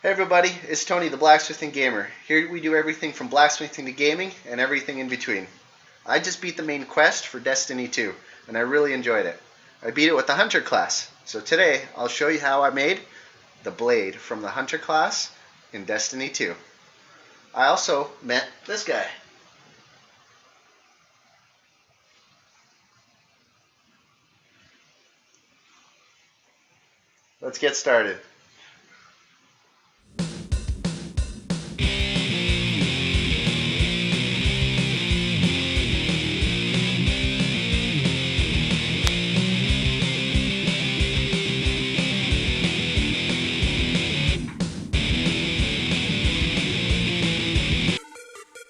Hey everybody, it's Tony the Blacksmithing Gamer. Here we do everything from blacksmithing to gaming and everything in between. I just beat the main quest for Destiny 2 and I really enjoyed it. I beat it with the Hunter class. So today I'll show you how I made the blade from the Hunter class in Destiny 2. I also met this guy. Let's get started.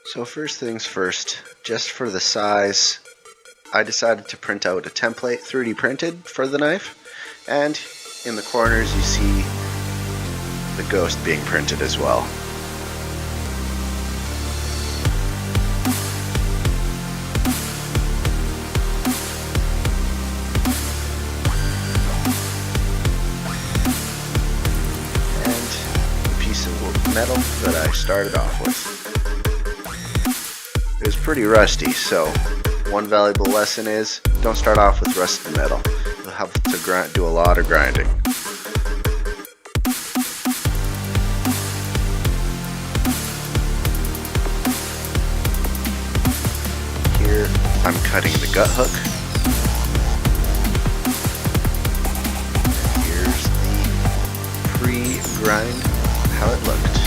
So first things first, just for the size, I decided to print out a template 3D printed for the knife, and in the corners you see the ghost being printed as well. And a piece of metal that I started off with. It was pretty rusty, so one valuable lesson is don't start off with rusted metal. You'll have to do a lot of grinding. Here I'm cutting the gut hook. Here's the pre-grind, how it looked.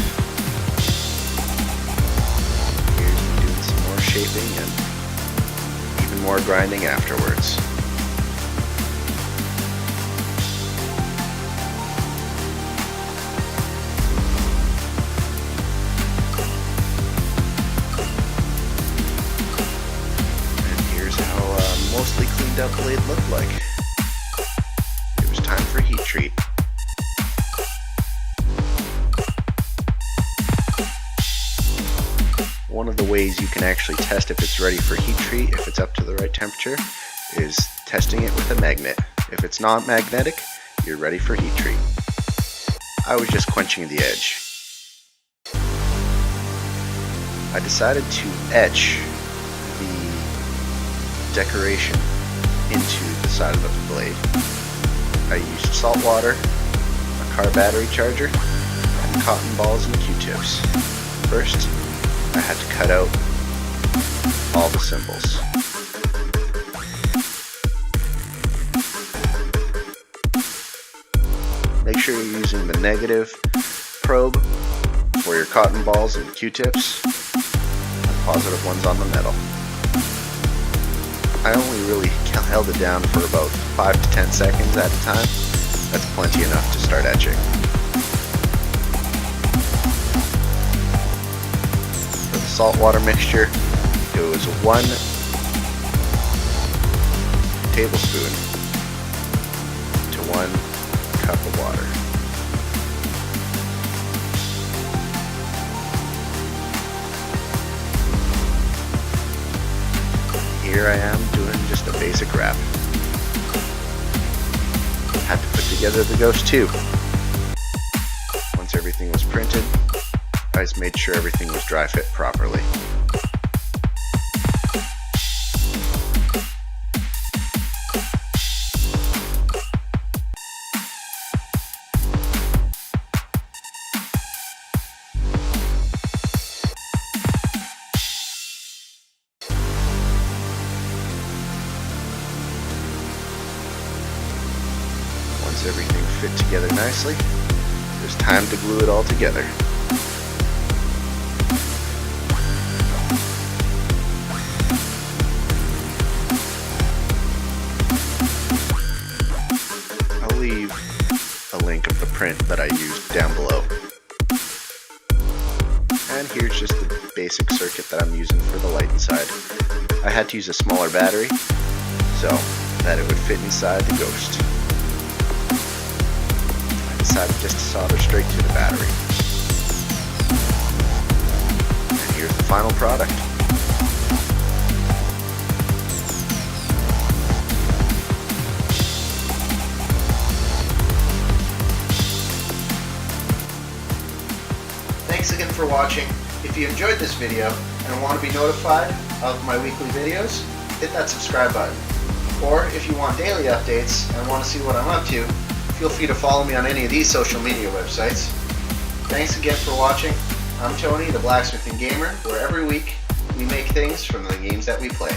Shaping and even more grinding afterwards. And here's how a mostly cleaned up blade looked like. It was time for heat treat. One of the ways you can actually test if it's ready for heat treat, if it's up to the right temperature, is testing it with a magnet. If it's not magnetic, you're ready for heat treat. I was just quenching the edge. I decided to etch the decoration into the side of the blade. I used salt water, a car battery charger, and cotton balls and Q-tips. First, I had to cut out all the symbols. Make sure you're using the negative probe for your cotton balls and Q-tips, and positive ones on the metal. I only really held it down for about 5 to 10 seconds at a time. That's plenty enough to start etching. Saltwater mixture, it was 1 tablespoon to 1 cup of water. Here I am doing just a basic wrap. Had to put together the ghost too. Once everything was printed, I just made sure everything was dry fit properly. Once everything fit together nicely, it was time to glue it all together. Leave a link of the print that I used down below. And here's just the basic circuit that I'm using for the light inside. I had to use a smaller battery so that it would fit inside the ghost. I decided just to solder straight to the battery. And here's the final product. Thanks again for watching. If you enjoyed this video and want to be notified of my weekly videos, hit that subscribe button. Or if you want daily updates and want to see what I'm up to, feel free to follow me on any of these social media websites. Thanks again for watching. I'm Tony, the Blacksmithing Gamer, where every week we make things from the games that we play.